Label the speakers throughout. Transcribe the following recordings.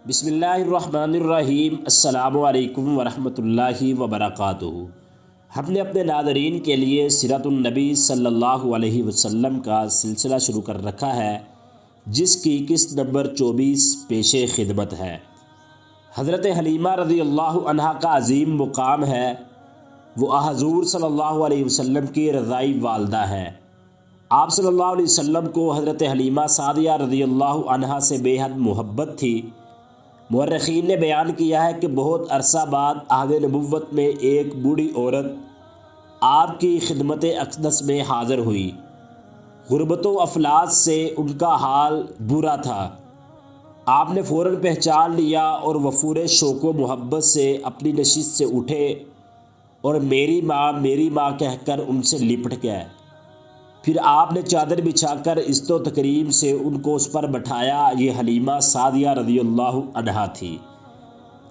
Speaker 1: بسم اللہ الرحمن الرحیم۔ السلام علیکم ورحمۃ اللہ وبرکاتہ۔ ہم نے اپنے ناظرین کے لیے سیرت النبی صلی اللہ علیہ وسلم کا سلسلہ شروع کر رکھا ہے، جس کی قسط نمبر 24 پیش خدمت ہے۔ حضرت حلیمہ رضی اللہ عنہا کا عظیم مقام ہے۔ وہ حضور صلی اللہ علیہ وسلم کی رضائی والدہ ہے۔ آپ صلی اللہ علیہ وسلم کو حضرت حلیمہ سعدیہ رضی اللہ عنہا سے بے حد محبت تھی۔ مورخین نے بیان کیا ہے کہ بہت عرصہ بعد عہد نبوت میں ایک بوڑھی عورت آپ کی خدمت اقدس میں حاضر ہوئی۔ غربت و افلاس سے ان کا حال برا تھا۔ آپ نے فوراً پہچان لیا اور وفور شوق و محبت سے اپنی نشست سے اٹھے اور میری ماں کہہ کر ان سے لپٹ گئے۔ پھر آپ نے چادر بچھا کر عزت و تکریم سے ان کو اس پر بٹھایا۔ یہ حلیمہ سعدیہ رضی اللہ عنہا تھی۔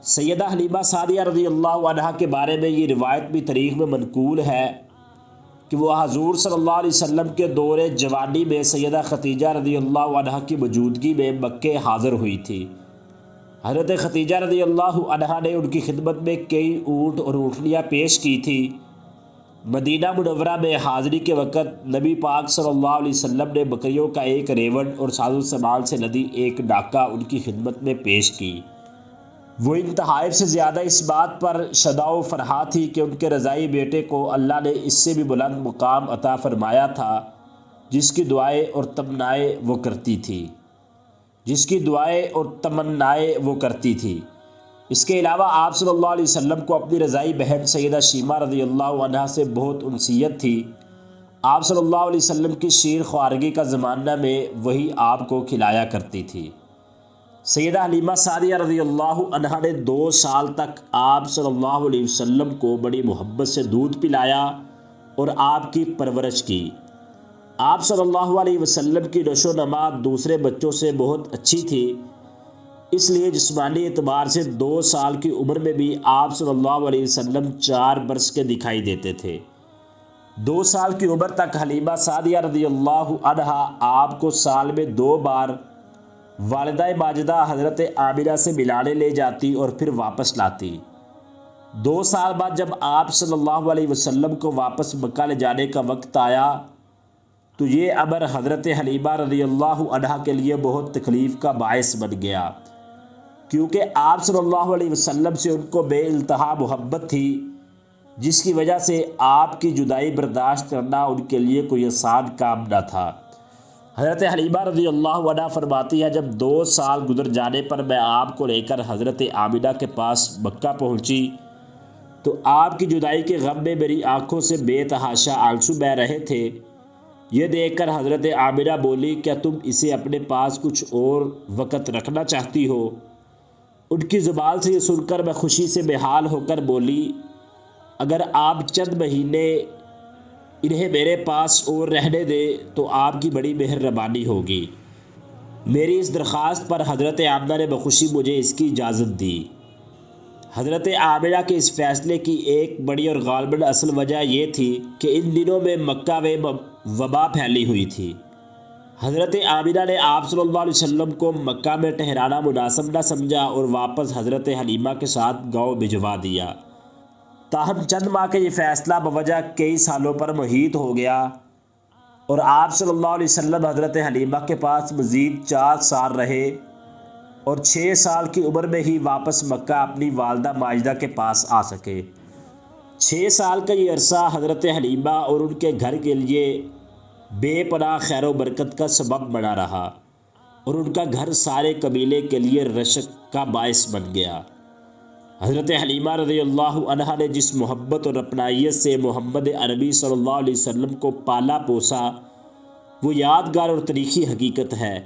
Speaker 1: سیدہ حلیمہ سعدیہ رضی اللہ عنہا کے بارے میں یہ روایت بھی تاریخ میں منقول ہے کہ وہ حضور صلی اللہ علیہ وسلم کے دور جوانی میں سیدہ خدیجہ رضی اللہ عنہا کی موجودگی میں مکہ حاضر ہوئی تھی۔ حضرت خدیجہ رضی اللہ عنہا نے ان کی خدمت میں کئی اونٹ اور اونٹنیاں پیش کی تھی۔ مدینہ منورہ میں حاضری کے وقت نبی پاک صلی اللہ علیہ وسلم نے بکریوں کا ایک ریوڑ اور ساز و سامان سے لدی ایک ڈاکہ ان کی خدمت میں پیش کی۔ وہ انتہائی سے زیادہ اس بات پر شاداں و فرحاں تھی کہ ان کے رضائی بیٹے کو اللہ نے اس سے بھی بلند مقام عطا فرمایا تھا، جس کی دعائیں اور تمنائیں وہ کرتی تھی۔ اس کے علاوہ آپ صلی اللہ علیہ وسلم کو اپنی رضائی بہن سیدہ شیمہ رضی اللہ عنہا سے بہت انسیت تھی۔ آپ صلی اللہ علیہ وسلم کی شیر خوارگی کا زمانہ میں وہی آپ کو کھلایا کرتی تھی۔ سیدہ حلیمہ سعدیہ رضی اللہ عنہا نے 2 سال تک آپ صلی اللہ علیہ وسلم کو بڑی محبت سے دودھ پلایا اور آپ کی پرورش کی۔ آپ صلی اللہ علیہ وسلم کی نشو و نما دوسرے بچوں سے بہت اچھی تھی، اس لیے جسمانی اعتبار سے 2 سال کی عمر میں بھی آپ صلی اللہ علیہ وسلم 4 برس کے دکھائی دیتے تھے۔ 2 سال کی عمر تک حلیمہ سعدیہ رضی اللہ عنہا آپ کو سال میں 2 بار والدہ ماجدہ حضرت آمنہ سے ملانے لے جاتی اور پھر واپس لاتی۔ 2 سال بعد جب آپ صلی اللہ علیہ وسلم کو واپس مکہ لے جانے کا وقت آیا تو یہ امر حضرت حلیمہ رضی اللہ عنہا کے لیے بہت تکلیف کا باعث بن گیا، کیونکہ آپ صلی اللہ علیہ وسلم سے ان کو بے انتہا محبت تھی، جس کی وجہ سے آپ کی جدائی برداشت کرنا ان کے لیے کوئی آسان کام نہ تھا۔ حضرت حلیمہ رضی اللہ عنہا فرماتی ہے، جب 2 سال گزر جانے پر میں آپ کو لے کر حضرت آمنہ کے پاس مکہ پہنچی تو آپ کی جدائی کے غم میں میری آنکھوں سے بے تحاشا آنسو بہہ رہے تھے۔ یہ دیکھ کر حضرت آمنہ بولی، کیا تم اسے اپنے پاس کچھ اور وقت رکھنا چاہتی ہو؟ ان کی زبان سے یہ سن کر میں خوشی سے بحال ہو کر بولی، اگر آپ چند مہینے انہیں میرے پاس اور رہنے دیں تو آپ کی بڑی مہربانی ہوگی۔ میری اس درخواست پر حضرت آمنہ نے بخوشی مجھے اس کی اجازت دی۔ حضرت آمنہ کے اس فیصلے کی ایک بڑی اور غالباً اصل وجہ یہ تھی کہ ان دنوں میں مکہ میں وبا پھیلی ہوئی تھی۔ حضرت آمنہ نے آپ صلی اللہ علیہ وسلم کو مکہ میں ٹھہرانا مناسب نہ سمجھا اور واپس حضرت حلیمہ کے ساتھ گاؤں بھجوا دیا۔ تاہم چند ماہ کا یہ فیصلہ بوجہ کئی سالوں پر محیط ہو گیا اور آپ صلی اللہ علیہ وسلم حضرت حلیمہ کے پاس مزید 4 سال رہے اور 6 سال کی عمر میں ہی واپس مکہ اپنی والدہ ماجدہ کے پاس آ سکے۔ 6 سال کا یہ عرصہ حضرت حلیمہ اور ان کے گھر کے لیے بے پناہ خیر و برکت کا سبب بنا رہا اور ان کا گھر سارے قبیلے کے لیے رشک کا باعث بن گیا۔ حضرت حلیمہ رضی اللہ عنہا نے جس محبت اور اپنائیت سے محمد عربی صلی اللہ علیہ وسلم کو پالا پوسا، وہ یادگار اور تاریخی حقیقت ہے۔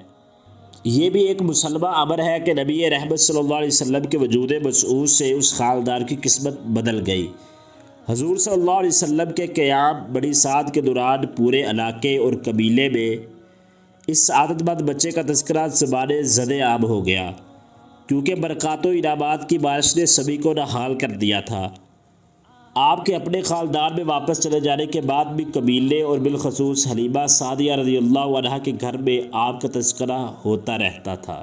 Speaker 1: یہ بھی ایک مسلمہ امر ہے کہ نبی رحمت صلی اللہ علیہ وسلم کے وجود مسعود سے اس خاندان کی قسمت بدل گئی۔ حضور صلی اللہ علیہ وسلم کے قیام بڑی سعادت کے دوران پورے علاقے اور قبیلے میں اس سعادت مند بچے کا تذکرہ زبان زد عام ہو گیا، کیونکہ برکات و انعامات کی بارش نے سبھی کو نہال کر دیا تھا۔ آپ کے اپنے خاندان میں واپس چلے جانے کے بعد بھی قبیلے اور بالخصوص حلیمہ سعدیہ رضی اللہ عنہا کے گھر میں آپ کا تذکرہ ہوتا رہتا تھا۔